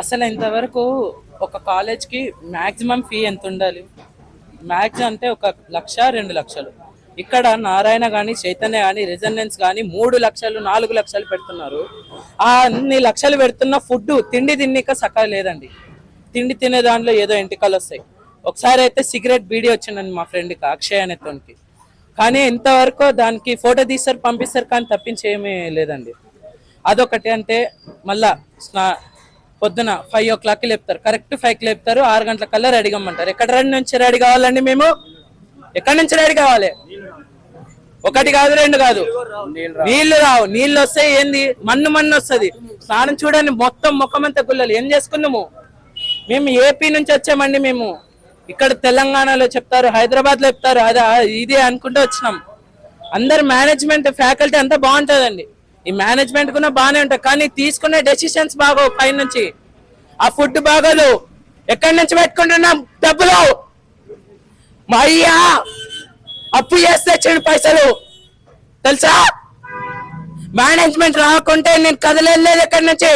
అసలు ఇంతవరకు ఒక కాలేజ్కి మాక్సిమం ఫీ ఎంత ఉండాలి? మ్యాక్సిమం అంటే 1,00,000 2 లక్షలు. ఇక్కడ నారాయణ కానీ చైతన్య కానీ రెజనెన్స్ కానీ 3 లక్షలు 4 లక్షలు పెడుతున్నారు. ఆ అన్ని లక్షలు పెడుతున్న ఫుడ్ తిండి తిన్నిక సకా లేదండి. తిండి తినే దాంట్లో ఏదో ఎంటికలు వస్తాయి. ఒకసారి అయితే సిగరెట్ బీడీ వచ్చిందండి మా ఫ్రెండ్కి అక్షయ్ అనేతోనికి. కానీ ఇంతవరకు దానికి ఫోటో తీస్తారు పంపిస్తారు కానీ తప్పించేమీ లేదండి. అదొకటి. అంటే మళ్ళా పొద్దున 5 o'clockకి లేపుతారు, కరెక్ట్ 5కి లేపుతారు, 6 గంటల కల్లా రెడీ కమ్మంటారు. ఎక్కడ నుంచి రెడీ కావాలండి? మేము ఎక్కడి నుంచి రెడీ కావాలి? ఒకటి కాదు రెండు కాదు, నీళ్లు రావు. నీళ్ళు వస్తే ఏంది? మన్ను వస్తుంది. స్నానం చూడండి, మొత్తం ముఖమంతా గుల్లలు. ఏం చేసుకున్నాము? మేము ఏపీ నుంచి వచ్చామండి. మేము ఇక్కడ తెలంగాణలో చెప్తారు, హైదరాబాద్ లో చెప్తారు, అదే ఇదే అనుకుంటూ వచ్చినాం. అందరు మేనేజ్మెంట్ ఫ్యాకల్టీ అంతా బాగుంటుందండి. ఈ మేనేజ్మెంట్ కూడా బాగానే ఉంటాయి, కానీ తీసుకునే డెసిషన్స్ బాగోవు. పై నుంచి ఆ ఫుడ్ బాగోదు. ఎక్కడి నుంచి పెట్టుకుంటున్నాం డబ్బులు? మా అయ్యా అప్పు చేస్తే చెడు పైసలు తెలుసా? మేనేజ్మెంట్ రాకుంటే నేను కదలేదు ఎక్కడి నుంచి.